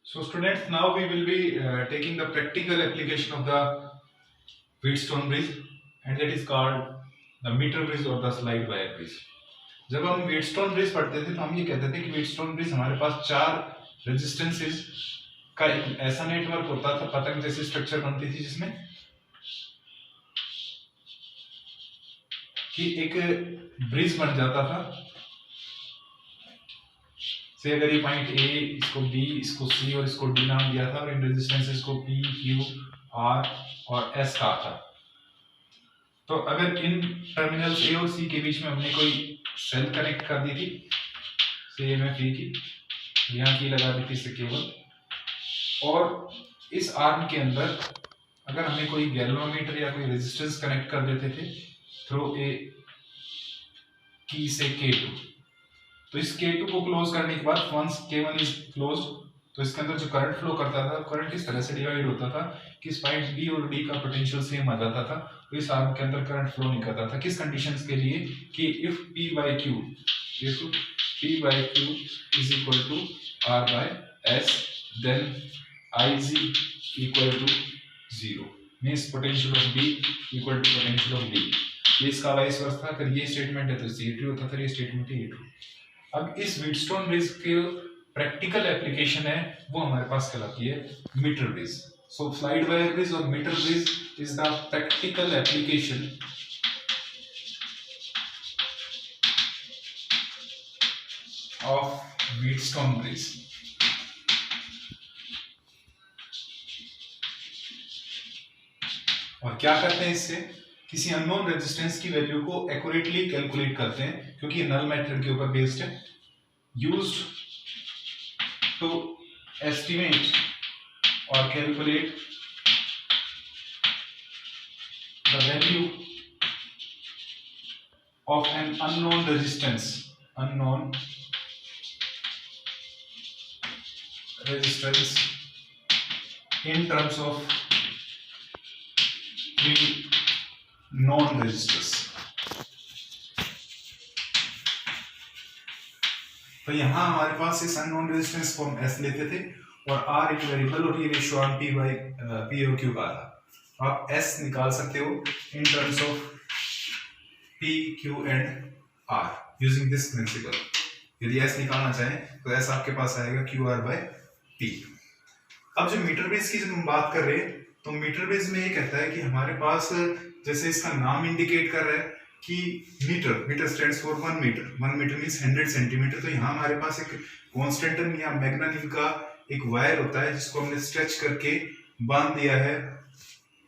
So students, now we will be taking the practical application of the Wheatstone bridge, and that is called the meter bridge or the slide wire bridge. जब हम Wheatstone bridge पढ़ते थे तो हम ये कहते थे कि व्हीटस्टोन ब्रिज हमारे पास चार रेजिस्टेंसेस का एक ऐसा नेटवर्क होता था, पतंग जैसी स्ट्रक्चर बनती थी जिसमें कि एक ब्रिज बन जाता था। से अगर ये पॉइंट ए, इसको बी, इसको सी और इसको डी नाम दिया था और इन रेजिस्टेंसेस को पी, क्यू, आर और एस कहा था। तो अगर इन टर्मिनल्स ए और सी के बीच में हमने कोई सेल कनेक्ट कर दी थी, से में पी की, यहाँ की लगा दी थी से केवल, और इस आर्म के अंदर अगर हमें कोई गैल्वेनोमीटर या कोई रेजिस्टेंस कनेक्ट कर देते थे थ्रू ए की से K2, तो इस K2 को क्लोज करने के बाद वंस K1 इज क्लोज, तो इसके अंदर जो करंट फ्लो करता था, करंट इस तरह से डिवाइड होता था कि इस पॉइंट बी और डी का पोटेंशियल सेम आ जाता था, तो इस आर्म के अंदर करंट फ्लो नहीं करता था। किस कंडीशंस के लिए? कि if P by Q is equal to R by S, then Ig equal to 0, means potential of B equal to potential of D। ये इसका वाइस वर्स था। अगर ये स्टेटमेंट है तो C2 होता था, ये स्टेटमेंट है A2। अब इस व्हीटस्टोन ब्रिज के प्रैक्टिकल एप्लीकेशन है वो हमारे पास कहलाती है metre bridge. So slide wire bridge और metre bridge is the practical application of Wheatstone bridge. और क्या करते हैं इससे? किसी अननोन रेजिस्टेंस की वैल्यू को एक्यूरेटली कैलकुलेट करते हैं, क्योंकि ये नल मेथड के ऊपर बेस्ड है। यूज्ड टू एस्टिमेट और calculate the value of an unknown resistance in terms of three known resistors। तो यहां हमारे पास इस अननोन रेजिस्टेंस को हम S लेते थे और R एक वेरिएबल और ये ratio on P by P और Q का था। आप S निकाल सकते हो in terms of P, Q and R using this principle. यदि S निकालना चाहें तो S आपके पास आएगा QR बाय P। अब जो मीटर बेस की जब हम बात कर रहे हैं तो मीटर बेस में ये कहता है कि हमारे पास, जैसे इसका नाम इंडिकेट कर रहा है कि metre stands for 1 metre. 1 metre means 100 centimetre. तो यहाँ हमारे पास एक कॉन्स्टेंटन या मैग्नेटिक का एक वायर होता है जिसको हमने स्ट्रेच करके बांध दिया है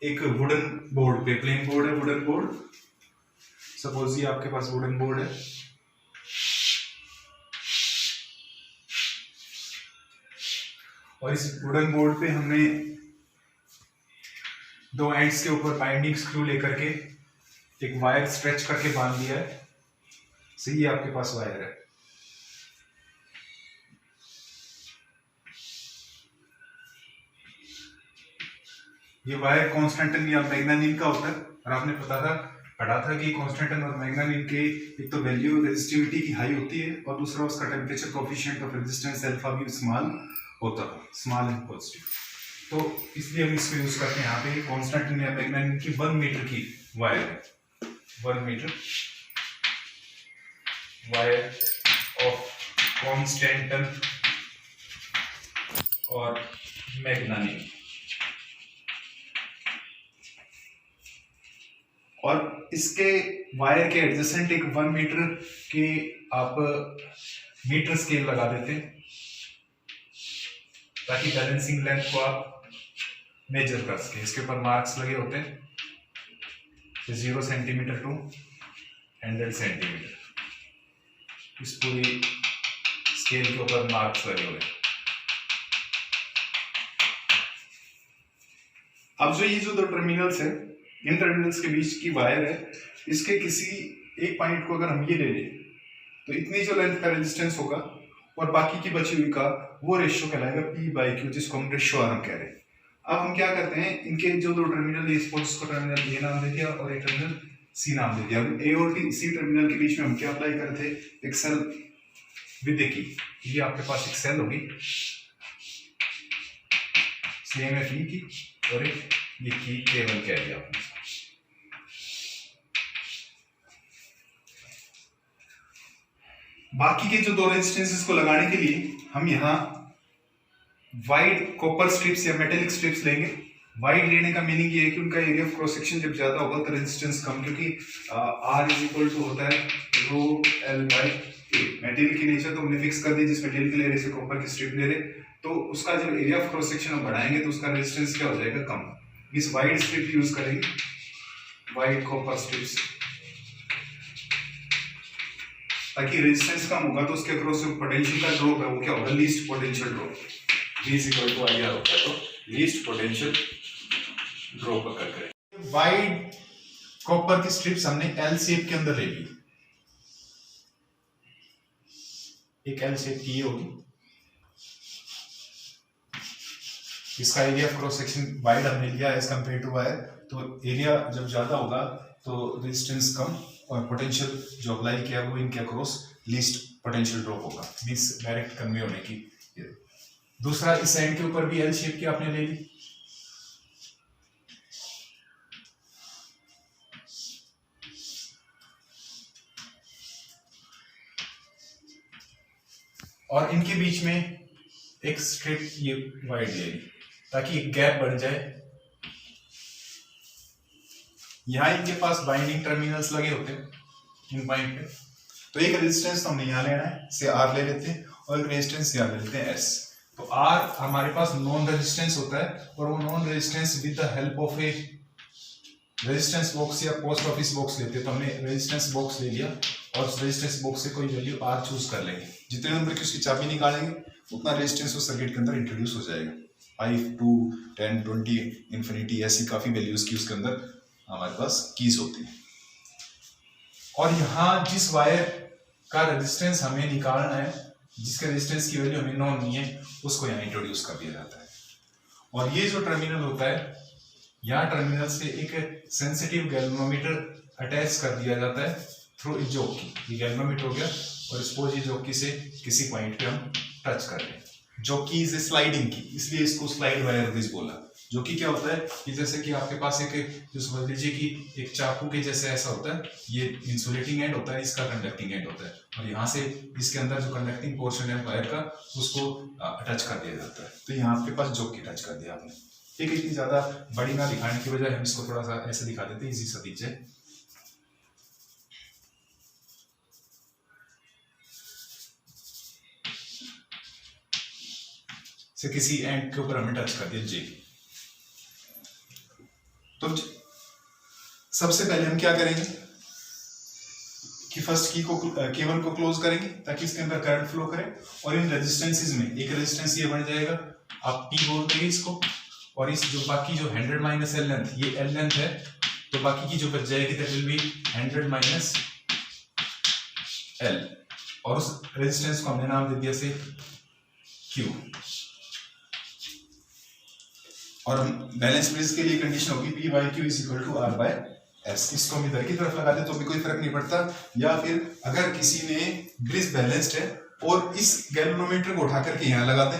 एक वुडन बोर्ड पे। प्लेन बोर्ड है, वुडन बोर्ड। सपोज ये आपके पास वुडन बोर्ड है, और इस वुडन बोर्ड पे हमने दो एंड्स के ऊपर बाइंडिंग स्क्रू लेकर के एक वायर स्ट्रेच करके बांध दिया है। सही, ये आपके पास वायर है। ये वायर कॉन्स्टेंटन या मैग्नेटिक का होता है, और आपने पढ़ा था कि कॉन्स्टेंटन और मैग्नेटिक के एक तो वैल्यू रेजिस्टिविटी की हाई होती है और दूसरा उसका temperature coefficient of resistance alpha भी स्मॉल होता है, स्मॉल एंड पॉजिटिव। तो इसलिए हम इसको यूज करते हैं। यहाँ पे कॉन्स्टेंट या मैग्नेटिक की 1 मीटर की वायर है, 1 मीटर वायर ऑफ कॉन्स्टेंटन और मैग्नेटिक। और इसके वायर के एडजेसेंट एक 1 मीटर के आप मीटर स्केल लगा देते हैं ताकि बैलेंसिंग लेंथ को आप मेजर कर सके। इसके ऊपर मार्क्स लगे होते हैं, 0 सेंटीमीटर टू 100 सेंटीमीटर। इस पूरी स्केल के ऊपर मार्क्स लगे हुए। अब जो दो टर्मिनल्स है, इन टर्मिनल्स के बीच की वायर है, इसके किसी एक पॉइंट को अगर हम ये ले लें तो इतनी जो लेंथ का रेजिस्टेंस होगा और बाकी की बची हुई का वो रेशियो कहलाएगा P बाई Q, जिसको हम रेशियो आर्म कह रहे हैं। अब हम क्या करते हैं, इनके जो दो टर्मिनल है, इसको टर्मिनल A नाम दे दिया और एक टर्मिनल C नाम दे दिया। A और C टर्मिनल के बीच में हम क्या अप्लाई करते थे? एक सेल विद की। ये आपके पास एक सेल होगी सेम है पी की, और एक ये की केवल कह दिया आपने। बाकी के जो दो रेजिस्टेंसेस को लगाने के लिए हम यहाँ वाइड कॉपर स्ट्रिप्स या मेटेलिक स्ट्रिप्स लेंगे। वाइड लेने का मीनिंग ये है कि उनका एरिया ऑफ क्रॉस सेक्शन जब ज्यादा होगा तो रेजिस्टेंस कम, क्योंकि R इज इक्वल टू होता है rho L by A. Material की नेचर तो हमने फिक्स कर दी, जिस मेटेरियल के ले रहे कॉपर की स्ट्रिप ले रहे, तो उसका जब एरिया ऑफ क्रॉस सेक्शन हम बढ़ाएंगे तो उसका रेजिस्टेंस क्या हो जाएगा, कम। इस वाइड स्ट्रिप यूज करेंगे, वाइड कॉपर स्ट्रिप्स, ताकि रेजिस्टेंस कम होगा तो उसके अक्रॉस जो पोटेंशियल का ड्रॉप है वो क्या होगा, least potential drop. V is equal to IR होता है, तो लीस्ट पोटेंशियल ड्रॉप अकर करें। वाइड कॉपर की स्ट्रिप्स हमने L शेप के अंदर ले ली, एक L शेप की होगी, इसका area of cross section wide हमने लिया एज कंपेयर टू वायर, तो एरिया जब ज्यादा होगा तो रेजिस्टेंस कम और पोटेंशियल जो अप्लाई किया वो इनके अक्रॉस लीस्ट पोटेंशियल ड्रॉप होगा, मींस डायरेक्ट कन्वे होने की। दूसरा, इस एंड के ऊपर भी एल शेप की आपने ले ली, और इनके बीच में एक स्ट्रिप ये वाइड ले ली ताकि एक गैप बन जाए। यहां इनके पास बाइंडिंग टर्मिनल्स लगे होते हैं इन पॉइंट पे, तो एक रेजिस्टेंस तो हमने यहां लेना है, से R ले लेते हैं, और एक रेजिस्टेंस यहां ले लेते हैं S। तो R हमारे पास नॉन रेजिस्टेंस होता है, और वो non resistance with the help of A resistance box या पोस्ट ऑफिस बॉक्स लेते हैं। तो हमने रेजिस्टेंस बॉक्स ले लिया और उस रेजिस्टेंस बॉक्स से कोई वैल्यू R चूज कर लेंगे, जितने नंबर की उसकी चाबी निकालेंगे उतना रेजिस्टेंस उस सर्किट के अंदर इंट्रोड्यूस हो जाएगा। 5, 2, 10, 20, इंफिनिटी, ऐसी काफी वैल्यूज की उसके अंदर हमारे पास कीज होती है। और यहाँ जिस वायर का रेजिस्टेंस हमें निकालना है, जिसके रेजिस्टेंस की वैल्यू हमें नॉन नहीं है, उसको यहाँ इंट्रोड्यूस कर दिया जाता है। और ये जो टर्मिनल होता है, यहाँ टर्मिनल से एक सेंसिटिव गैल्वेनोमीटर अटैच कर दिया जाता है थ्रू इस जॉकी। ये गैल्वेनोमीटर हो गया, और सपोज ये जॉकी से किसी पॉइंट पे हम टच कर रहे हैं। जॉकी इज स्लाइडिंग की, इसलिए इसको स्लाइड वायर भी बोला। जो कि क्या होता है कि जैसे कि आपके पास एक जो समझ लीजिए कि एक चाकू के जैसे ऐसा होता है, ये इंसुलेटिंग एंड होता है, इसका कंडक्टिंग एंड होता है, और यहाँ से इसके अंदर जो कंडक्टिंग पोर्शन है वायर का, उसको टच कर दिया जाता है। तो यहाँ आपके पास जॉकी टच कर दिया आपने, ठीक है। इतनी ज्यादा बड़ी ना दिखाने की बजाय हम इसको थोड़ा सा ऐसे दिखा देते हैं, इजी सा दिख जाए। से किसी एंड के ऊपर हमें टच कर दिया जे। तो सबसे पहले हम क्या करेंगे कि फर्स्ट की को केबल को क्लोज करेंगे ताकि इसके अंदर करंट फ्लो करे, और इन रेजिस्टेंसेस में एक रेजिस्टेंस ये बन जाएगा, आप P बोलते हैं इसको, और इस जो बाकी जो 100 माइनस L लेंथ, ये L लेंथ है, तो बाकी की जो बच जाएगी that will be 100 minus L, और उस रेजिस्टेंस को हमने नाम दे दिया से Q। और बैलेंस ब्रिज के लिए कंडीशन होगी P by Q is equal to R by S। इसको हम इधर की तरफ लगा दे तो भी कोई फर्क नहीं पड़ता, या फिर अगर किसी ने ब्रिज बैलेंस्ड है और इस गैल्वेनोमीटर को उठा करके यहाँ लगा दे,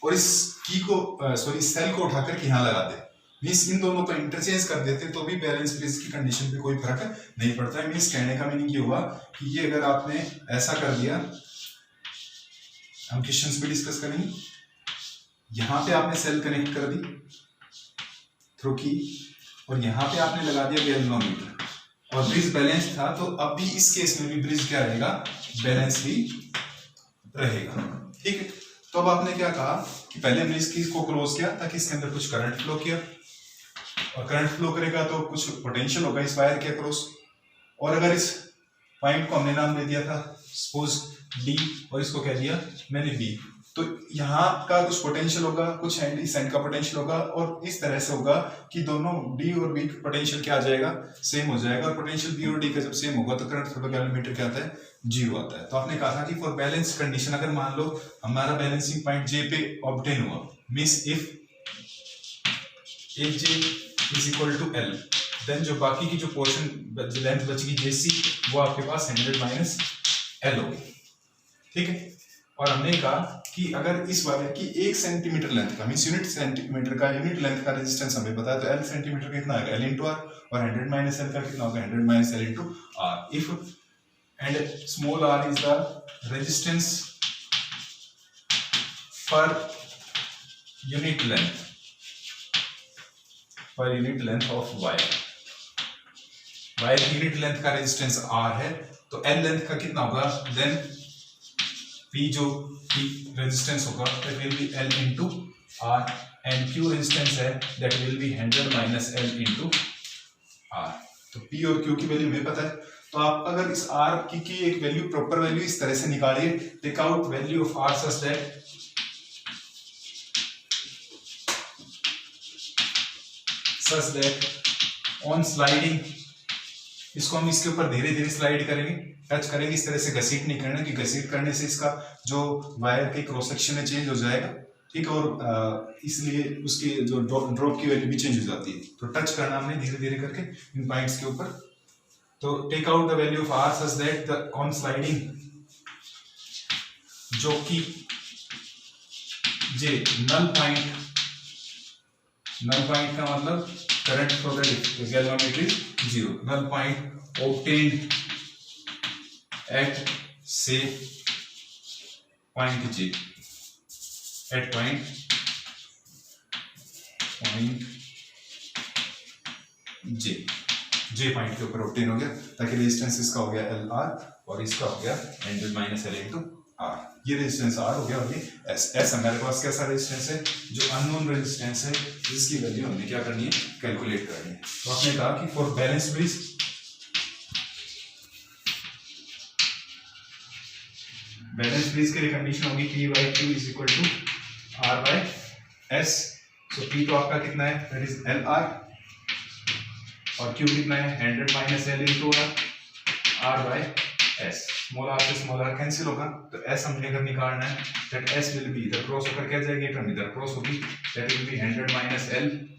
और इस की को सॉरी सेल को उठा करके यहाँ लगा दे, मींस इन दोनों को इंटरचेंज कर देते तो भी बैलेंस ब्रिज की कंडीशन पे कोई फर्क नहीं पड़ता है। मींस कहने का मीनिंग ये हुआ कि ये अगर आपने ऐसा कर दिया, हम क्वेश्चंस पे डिस्कस करेंगे, यहाँ पे आपने सेल कनेक्ट कर दी थ्रू की, और यहाँ पे आपने लगा दिया गैल्वेनोमीटर, और ब्रिज बैलेंस था, तो अब भी इस केस में भी ब्रिज क्या रहेगा, बैलेंस भी रहेगा, ठीक है। तो अब आपने क्या कहा कि पहले हमने इस चीज को क्लोज किया ताकि इसके अंदर कुछ करंट फ्लो किया, और करंट फ्लो करेगा तो कुछ पोटेंशियल होगा इस वायर के अक्रॉस, और अगर इस पॉइंट को हमने नाम दे दिया था सपोज D, और इसको कह दिया मैंने B, तो यहाँ का कुछ पोटेंशियल होगा, कुछ एंड इस एंड का पोटेंशियल होगा, और इस तरह से होगा कि दोनों D और B का पोटेंशियल क्या आ जाएगा, सेम हो जाएगा, और पोटेंशियल B और D का जब सेम होगा तो करंट फ्लो गैल्वेनोमीटर क्या आता है, 0 आता है। तो आपने कहा था कि फॉर बैलेंस कंडीशन, अगर मान लो हमारा बैलेंसिंग पॉइंट J पे ऑब्टेन हुआ, means if Aj is equal to L, then जो बाकी की जो पोर्शन लेंथ बचेगी JC, वो आपके पास 100 माइनस L होगी, ठीक है। और हमने कहा कि अगर इस वायर की 1 सेंटीमीटर लेंथ का मींस यूनिट सेंटीमीटर का यूनिट लेंथ का रेजिस्टेंस हमें पता है, तो L सेंटीमीटर कितना आएगा L इंटू आर, और 100 माइनस L का कितना होगा 100 minus L into R. If and small r is the resistance per unit length of wire, wire की यूनिट लेंथ का रेजिस्टेंस r है, तो L लेंथ का कितना होगा, देन P जो P रेजिस्टेंस होगा that will be L into R, and Q resistance है that will be 100 minus L into R। तो P और Q की वैल्यू हमें पता है, तो आप अगर इस R की एक वैल्यू प्रॉपर वैल्यू इस तरह से निकालिए, take out value of R such that on sliding, इसको हम इसके ऊपर धीरे धीरे स्लाइड करेंगे, टच करेंगे, इस तरह से घसीट नहीं करना, कि घसीट करने से इसका जो वायर के क्रॉस सेक्शन है चेंज हो जाएगा, ठीक है, और इसलिए उसकी जो ड्रॉप की वैल्यू भी चेंज हो जाती है। तो टच करना हमने धीरे धीरे करके इन पॉइंट्स के ऊपर। तो take out the value of R such that the on sliding, जो कि जे नल पॉइंट का मतलब current flow the galvanometer 0, null point obtained at say point J, at point J point के ऊपर ऑब्टेन हो गया, ताकि रेजिस्टेंस इसका हो गया एल आर और इसका हो गया 100 माइनस एल इंटू आर। ये रेजिस्टेंस आर हो गया और ये एस। एस हमारे पास कैसा रेजिस्टेंस है, जो अननोन रेजिस्टेंस है, जिसकी वैल्यू हमने क्या करनी है, कैलकुलेट करनी है। तो आपने कहा कि फॉर बैलेंस ब्रिज के लिए कंडीशन होगी P by Q is equal to R by S। So P तो आपका कितना है, दैट इज एल आर, और Q कितना है 100 minus L into R by S. Small R से स्मॉल आर कैंसिल होगा, तो S हमने अगर निकालना है, दैट S विल बी इधर क्रॉस होकर क्या जाएगी, टर्म इधर क्रॉस होगी, that will be 100 minus L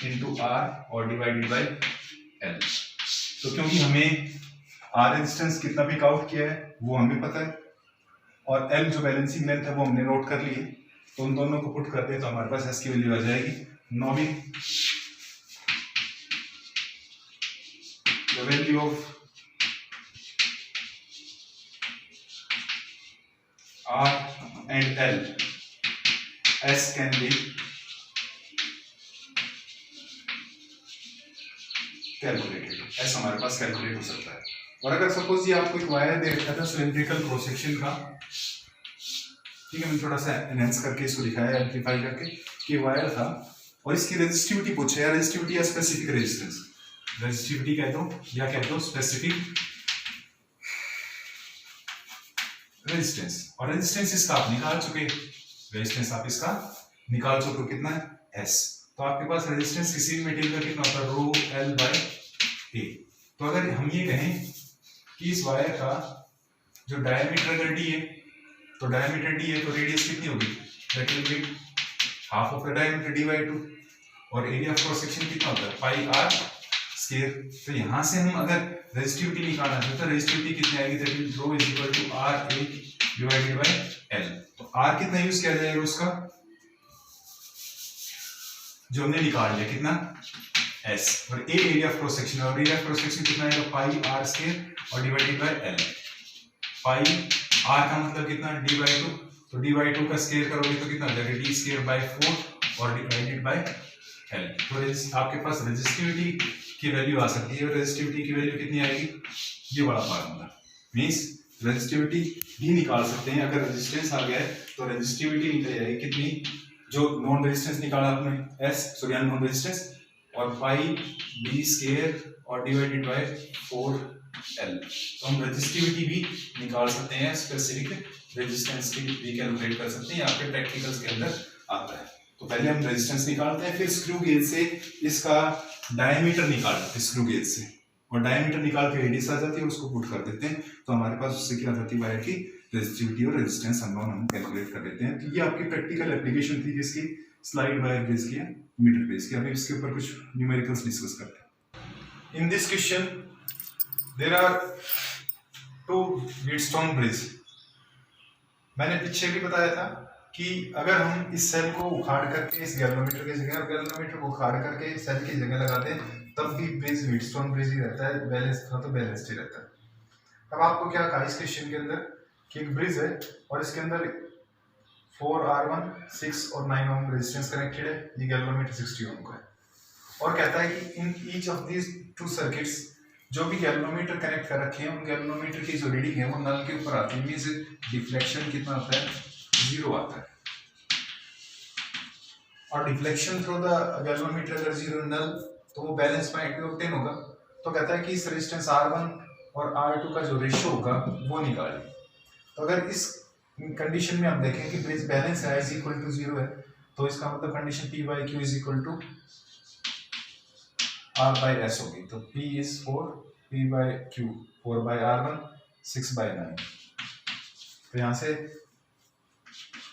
into R और डिवाइडेड बाई एल। तो क्योंकि हमें आर रेजिस्टेंस कितना पिक आउट किया है वो हमें पता है, और एल जो बैलेंसिंग लेंथ है वो हमने नोट कर ली है, तो उन दोनों को पुट करते हैं तो हमारे पास एस की वैल्यू आ जाएगी, नोविंग the value of R and L, S can be calculated. S हमारे पास कैलकुलेट हो सकता है। और अगर सपोज ये आपको एक वायर दे रखा था सिलिंड्रिकल क्रॉस सेक्शन का, ठीक है, मैंने थोड़ा सा एनहेंस करके इसको दिखाया, एम्पलीफाई करके, कि वायर था और इसकी रेजिस्टिविटी पूछे, या रेजिस्टिविटी या स्पेसिफिक रेजिस्टेंस, रेजिस्टिविटी कह दो या कह दो स्पेसिफिक रेजिस्टेंस, और रेजिस्टेंस इसका आप निकाल चुके, रेजिस्टेंस आप इसका निकाल चुके हो, कितना है S। तो आपके पास रेजिस्टेंस किसी भी मटेरियल का कितना होता है, रो L बाई A। तो अगर हम ये कहें कि इस वायर का जो डायमीटर अगर D है, तो डायमीटर D है तो रेडियस कितनी होगी, that will be half of the diameter D by 2, और एरिया ऑफ क्रॉस सेक्शन कितना होता है पाई आर स्क्वायर। तो यहाँ से हम अगर रेजिस्टिविटी निकालना चाहते हैं, रेजिस्टिविटी कितनी आएगी, that will rho is equal to R A divided by L. तो आर कितना यूज किया जाएगा उसका, जो हमने निकाल लिया कितना एस, और a area of cross section, और एरिया ऑफ क्रॉस सेक्शन कितना आएगा पाई आर स्क्वायर और divided by L. Pi R का मतलब कितना डी बाई 2, तो डी बाई 2 का स्क्वायर करोगे तो कितना हो जाएगा डी स्क्वायर बाई 4 और डिवाइडेड बाय एल। तो आपके पास रेजिस्टिविटी की वैल्यू आ सकती है, और रेजिस्टिविटी की वैल्यू कितनी आएगी, ये बड़ा फार्मूला मींस रेजिस्टिविटी भी निकाल सकते हैं। अगर रेजिस्टेंस आ गया है तो रेजिस्टिविटी निकल जाएगी कितनी, जो नॉन रेजिस्टेंस निकाला आपने एस, सॉरी नॉन रेजिस्टेंस, और पाई डी स्क्वायर और डिवाइडेड बाय 4L। तो हम रेजिस्टिविटी भी निकाल सकते हैं, स्पेसिफिक रेजिस्टेंस की भी कैलकुलेट कर सकते हैं, आपके प्रैक्टिकल्स के अंदर आता है। तो पहले हम रेजिस्टेंस निकालते हैं, फिर स्क्रू गेज से इसका डायमीटर निकालते हैं, स्क्रू गेज से, और डायमीटर निकाल के रेडियस आ जाती है, उसको पुट कर देते हैं, तो हमारे पास उससे क्या आ जाती है, वायर की रेजिस्टिविटी और रेजिस्टेंस हम कैलकुलेट कर देते हैं। तो ये आपकी प्रैक्टिकल एप्लीकेशन थी जिसकी स्लाइड वायर बेस की, मीटर बेस की। अभी इसके ऊपर कुछ न्यूमेरिकल्स डिस्कस करते हैं। In this question there are 2 Wheatstone bridge मैंने पीछे भी बताया था कि अगर हम इस सेल को उखाड़ करके इस गैल्वेनोमीटर की जगह गैल्वेनोमीटर को उखाड़ करके सेल की जगह लगा दें तब भी ब्रिज व्हीटस्टोन ब्रिज ही रहता है, बैलेंस था तो बैलेंस्ड ही रहता है। अब आपको क्या कहा इस क्वेश्चन के अंदर कि एक ब्रिज है और इसके अंदर 4R1, 6 और 9 ओम रेजिस्टेंस कनेक्टेड है, ये गैल्वेनोमीटर 60 ओम का है और कहता है कि in each of these two circuits जो भी गैल्वेनोमीटर कनेक्ट कर रखे हैं उन गैल्वेनोमीटर की जो रीडिंग है वो नल के ऊपर आती है, मींस डिफ्लेक्शन कितना आता है, 0 आता है। और डिफ्लेक्शन थ्रू द गैल्वेनोमीटर अगर 0 नल तो वो बैलेंस पॉइंट पे ऑब्टेन होगा। तो कहता है कि इस रेजिस्टेंस R1 और R2 का जो रेशियो होगा वो निकालें। तो अगर इस कंडीशन में हम देखें कि ब्रिज बैलेंस है इज इक्वल टू 0 है तो इसका मतलब condition P by Q is equal to R by S होगी। तो P is 4, P by Q 4 by R1, 6 by 9। तो यहाँ से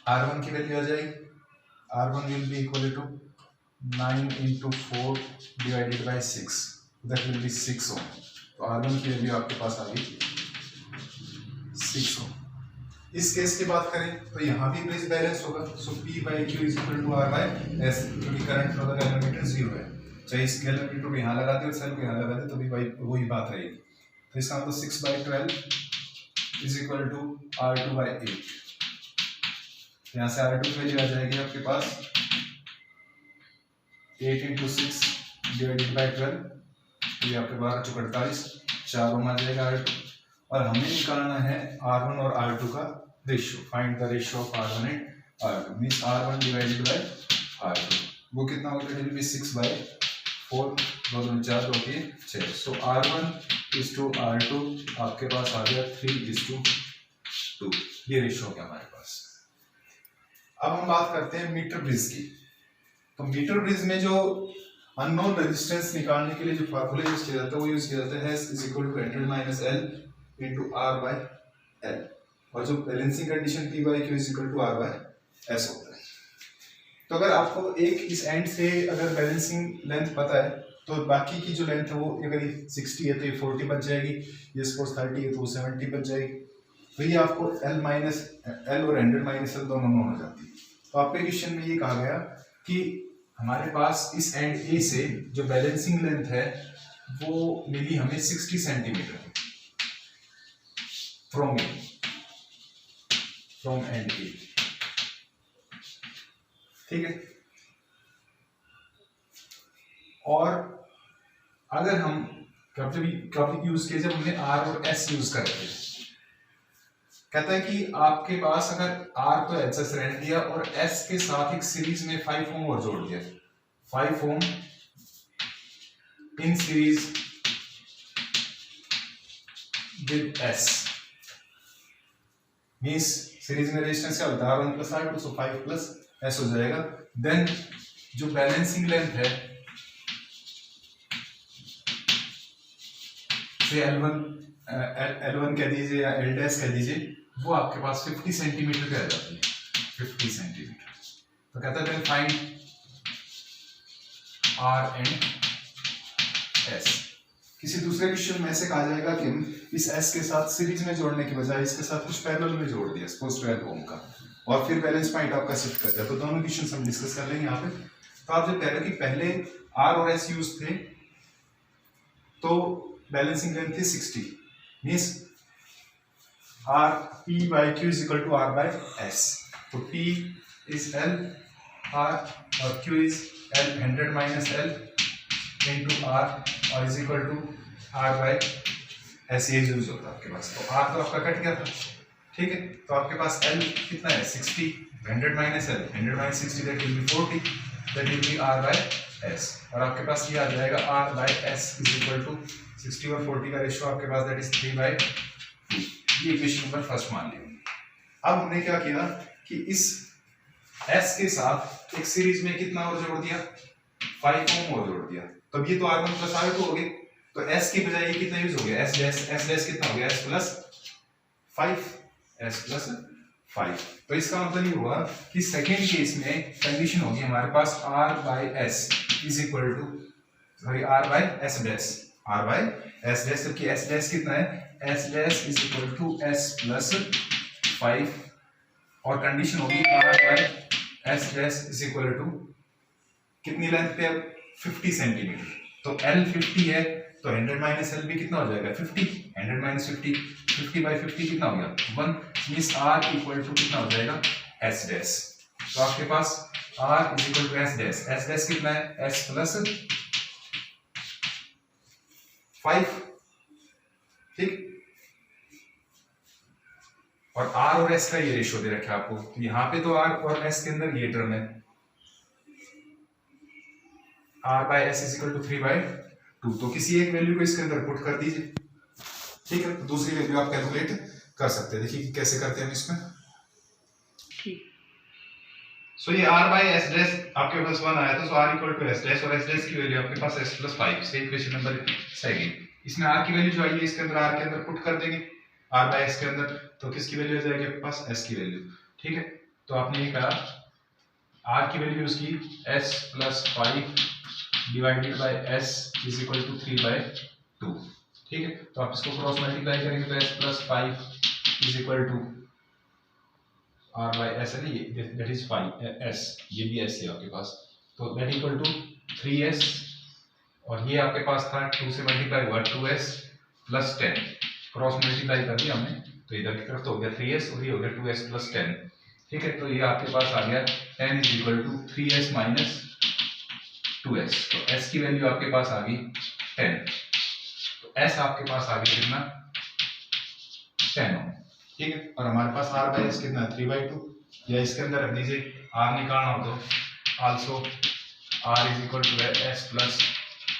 R1 की वैल्यू आ जाएगी, R1 will be equal to 9 into 4 divided by 6, that will be 6 ohm। तो R1 की value आपके पास आ गई 6 ohm। इस केस की बात करें तो यहाँ भी ब्रिज बैलेंस होगा, सो P by Q is equal to R by S, क्योंकि करंट फ्लो द गैल्वेनोमीटर 0 है। चाहे इस गैल्वेनोमीटर को यहाँ लगा दे और सेल को यहाँ लगा दे तो भी वही बात रहेगी। तो इसका मतलब 6 by 12 is equal to R2 by 8। यहाँ से R2 की वैल्यू आ जाएगी आपके पास 8 into 6 divided by 12, ये आपके 12×48 4 ओम आ जाएगा R2। और हमें निकालना है R1 और R2 का ratio, find the ratio of R1 and R2 means R1 divided by R2, वो कितना होगा, it will be 6 by 4, 2 2 4 2 3 6। So R1 is to R2 आपके पास आ गया 3 is to 2, ये रेशियो है हमारे पास। अब हम बात करते हैं मीटर ब्रिज की। तो मीटर ब्रिज में जो अननोन रेजिस्टेंस निकालने के लिए जो फार्मूला यूज किया जाता है वो यूज किया जाता है S is equal to 100 minus L into R by L, और जो balancing condition P by Q is equal to R by S होता है। तो अगर आपको एक इस एंड से अगर बैलेंसिंग लेंथ पता है तो बाकी की जो लेंथ है वो अगर ये 60 है तो ये 40 बच जाएगी, ये सपोज 30 है तो वो 70 बच जाएगी। तो ये आपको L और 100 माइनस L दोनों में हो जाती है। तो आपके क्वेश्चन में ये कहा गया कि हमारे पास इस एंड ए से जो बैलेंसिंग लेंथ है वो मिली हमें 60 सेंटीमीटर फ्रॉम एंड ए, ठीक है। और अगर हम कब यूज किए जब हमने R और S यूज कर रहे थे, कहता है कि आपके पास अगर R तो एचएस रहने दिया और S के साथ एक सीरीज में 5 ओम और जोड़ दिया, 5 ohm in series with S, means series में रेजिस्टेंस क्या होता है R1 प्लस R2, सो 5 प्लस S हो जाएगा। देन जो बैलेंसिंग लेंथ है से L1 कह दीजिए या L डैश कह दीजिए, वो आपके पास 50 सेंटीमीटर पे आ जाती है, 50 सेंटीमीटर। तो कहता है फाइंड R एंड S। किसी दूसरे क्वेश्चन में ऐसे कहा जाएगा कि हम इस S के साथ सीरीज में जोड़ने के बजाय इसके साथ कुछ पैरेलल में जोड़ दिया, सपोज 12 ओम का, और फिर बैलेंस पॉइंट आपका शिफ्ट कर दिया। तो दोनों क्वेश्चन हम डिस्कस कर लेंगे यहाँ पे। तो आप जब कह रहे हैं कि पहले R और S यूज थे तो बैलेंसिंग लेंथ थी 60, means R P by Q is equal to R by S। तो P is L R और Q is L 100 minus L into R और is equal to R by S, ये use होता है आपके पास। तो R तो आपका कट गया था, ठीक है। तो आपके पास L कितना है 60, 100 minus L 100 minus 60 that will be 40, that will be R by S। और आपके पास ये आ जाएगा R by S is equal to 60 और 40 का रेशियो आपके पास that is 3 by 2। ये इक्वेशन नंबर फर्स्ट मान ली। अब हमने क्या किया कि इस S के साथ एक सीरीज में कितना और जोड़ दिया, 5 ओम और जोड़ दिया। तब ये तो R1 प्लस R2 हो गए, तो S की बजाय ये कितना यूज हो गया, S डैश कितना हो गया, S प्लस 5। तो इसका मतलब ये हुआ कि सेकेंड केस में कंडीशन होगी हमारे पास R by S is equal to R by S dash, R by S dash, जबकि S डैश कितना है, S dash is equal to S plus 5 और कंडीशन होगी R by S dash is equal to कितनी length पे अब 50 centimetre. तो L 50 है तो 100 माइनस एल भी कितना हो जाएगा 50, 100 माइनस 50, 50 बाई 50 कितना हो गया 1, मींस आर इक्वल टू कितना हो जाएगा एस डैश। तो आपके पास R is equal to S dash कितना है एस प्लस 5, ठीक। और आर और एस का ये रेशियो दे रखा है आपको, तो यहाँ पे तो आर और एस के अंदर ये टर्म है R by S is equal to 3/2, तो किसी एक वैल्यू को इसके अंदर पुट कर दीजिए, ठीक है। तो दूसरी वैल्यू आप कैलकुलेट कर सकते हैं, देखिए कैसे करते हैं हम इसमें। सो ये r बाय s डैश आपके पास 1 आया था, so r equal to s dash, और s डैश की वैल्यू आपके पास s प्लस 5 से इक्वेशन नंबर सेकंड। इसमें r की वैल्यू जो आई है इसके अंदर r के अंदर पुट कर देंगे r बाय s के अंदर, तो किसकी वैल्यू आ जाएगी आपके पास s की वैल्यू, ठीक है। तो आपने ये कहा r की वैल्यू उसकी s plus 5 divided by s is equal to 3/2, ठीक है। तो आप इसको क्रॉस मल्टीप्लाई करेंगे तो s plus 5 is equal to r by s है ना, ये दैट इज 5s, ये भी s है आपके पास, तो दैट इक्वल टू 3s, और ये आपके पास था 2 से मल्टीप्लाई हुआ 2s प्लस 10, क्रॉस मल्टीप्लाई कर दिया हमने, तो इधर की तरफ तो हो गया 3s और ये हो गया 2s प्लस 10, ठीक है। तो ये आपके पास आ गया 10 is equal to 3s minus 2s, तो s की वैल्यू आपके पास आ गई 10, तो s आपके पास आ गया कितना 10 ओम, ठीक है। और हमारे पास r बाय s कितना है 3/2, या इसके अंदर रख दीजिए r निकालना हो तो also r is equal to s plus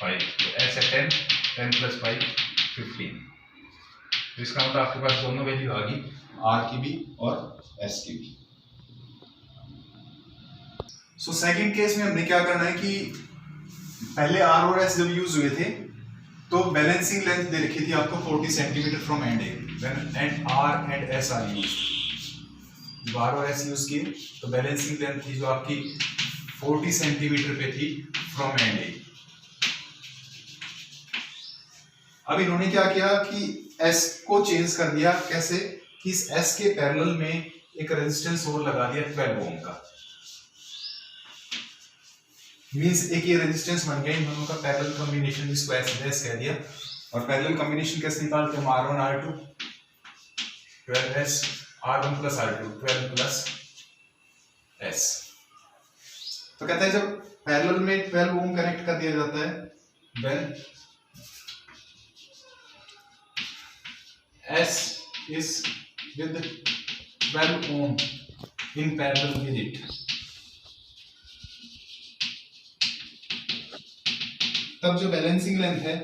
5, तो s है 10, 10 प्लस 5 15, तो इसका मतलब आपके पास दोनों वैल्यू आ गई r की भी और s की भी। सो सेकंड केस में हमने क्या करना है कि पहले r और s जब यूज हुए थे तो बैलेंसिंग लेंथ दे रखी थी आपको 40 centimetre from end A, when r and s are used. जब r और s यूज किए तो बैलेंसिंग लेंथ थी जो आपकी 40 सेंटीमीटर पे थी फ्रॉम एंड ए। अब इन्होंने क्या किया कि s को चेंज कर दिया, कैसे कि इस s के पैरेलल में एक रेजिस्टेंस और लगा दिया 12 ओम का, मींस एक ये रेजिस्टेंस बन गया इन दोनों का पैरेलल कॉम्बिनेशन, जिसको S कह दिया। और पैरेलल कॉम्बिनेशन कैसे निकालते हैं हम, R1 R2 12S, R1 plus R2 12 plus S। तो कहता है जब पैरेलल में 12 ओम कनेक्ट कर दिया जाता है when S is with 12 ohm in parallel with it, तब जो बैलेंसिंग लेंथ है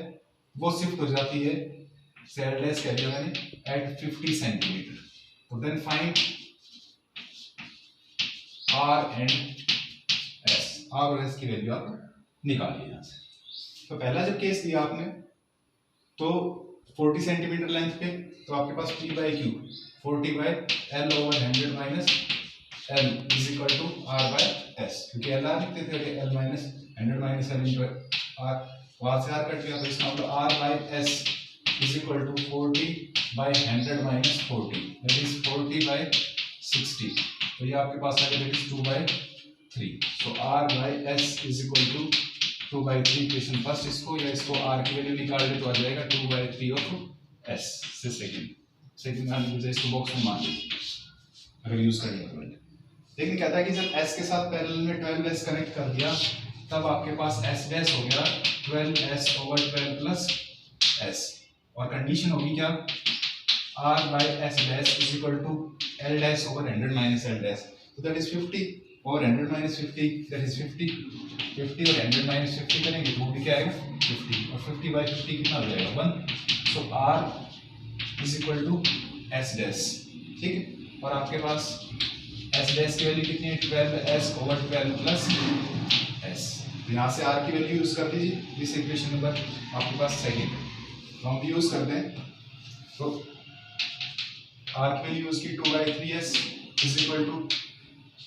वो शिफ्ट हो जाती है, सेल डैश कह दिया मैंने, एट 50 सेंटीमीटर। तो then find R and S, R और S की वैल्यू आप निकालिए यहाँ से। तो पहला जो केस दिया आपने तो 40 सेंटीमीटर लेंथ पे, तो आपके पास P by Q 40 by L over 100 minus L is equal to R by S, क्योंकि L R लिखते थे, L minus 100 minus L into R, वहां से R कट गया, तो इसका मतलब R by S is equal to 40 by 100 minus 40, that is 40 by 60, तो ये आपके पास आ गया that is 2/3। So R by S is equal to 2/3 equation first, इसको या इसको R की वैल्यू निकाल ले तो आ जाएगा 2/3 ऑफ S से सेकंड मान लीजिए, इसको बॉक्स में मान लीजिए अगर यूज करेंगे तो। लेकिन कहता है कि जब S के साथ पैरेलल में 12S कनेक्ट कर दिया तब आपके पास S डैश हो गया 12S ओवर 12 प्लस S, और कंडीशन होगी क्या R by S dash is equal to L dash over 100 minus L dash, तो that is 50 over 100 minus 50, that is 50 और 100 माइनस 50 करेंगे तो वो भी क्या आएगा 50, और 50 बाई 50 कितना हो जाएगा 1, so R is equal to S dash, ठीक है। और आपके पास S डैश की वैल्यू कितनी है 12S ओवर 12 प्लस S, यहाँ से R की वैल्यू यूज कर दीजिए, दिस इक्वेशन नंबर आपके पास सेकंड है, तो हम भी यूज करते हैं। तो R की वैल्यू यूज की 2/3S is equal to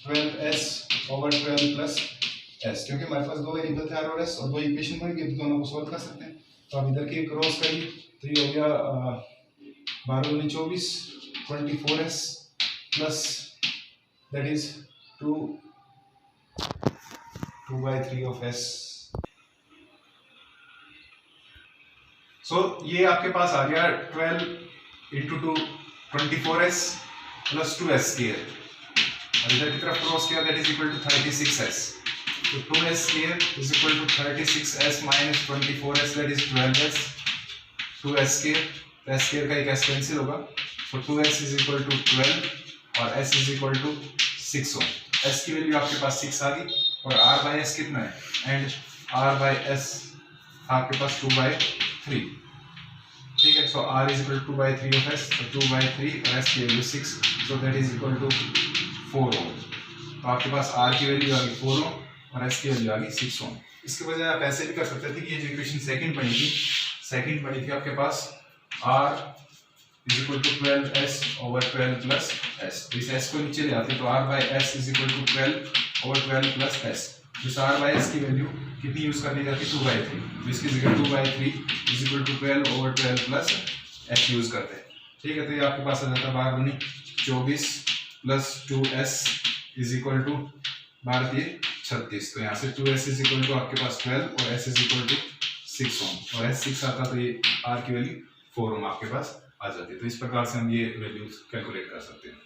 12S over 12 plus S, क्योंकि हमारे पास दो वेरिएबल थे R और S और दो इक्वेशन बन गई, दोनों को सॉल्व कर सकते हैं। तो अब इधर की क्रॉस करिए तो ये हो गया 12 × 24 24S plus that is 2/3 of S। सो ये आपके पास आ गया 12 into 2 24S plus 2S square, और इधर की तरफ क्रॉस किया that is equal to 36S। तो 2S square is equal to 36S minus 24S that is 12S। 2S square, तो S स्क्वायर का एक S कैंसिल होगा, तो 2S इज इक्वल टू 12 और S is equal to 6 ohm. S की value आपके पास 6 आ गई और R बाई S कितना है, एंड R बाई S आपके पास 2/3, ठीक है। So R is equal to 2/3 of S, तो 2/3 और S की value 6, so that is equal to 4 ohm. तो आपके पास R की वैल्यू आ गई 4 ओम और S की वैल्यू आ गई 6 ओम। इसके बजाय आप ऐसे भी कर सकते थे कि ये जो इक्वेशन सेकंड बनी थी आपके पास R is equal to 12S over 12 plus S। इस S को नीचे ले आते तो R by S is equal to 12 over 12 plus S। इस R बाई S की वैल्यू कितनी यूज करनी जाती है, 2/3, तो इसकी जगह 2/3 is equal to 12 over 12 plus S use करते हैं, ठीक है। तो ये आपके पास आ जाता है 12 दूनी 24 plus 2S is equal to 12×3 = 36। तो यहाँ से 2S इज इक्वल टू आपके पास 12 और S इज इक्वल टू 6 ओम, और S 6 आता तो ये R की वैल्यू 4 ओम आपके पास आ जाती है। तो इस प्रकार से हम ये वैल्यूज कैलकुलेट कर सकते हैं।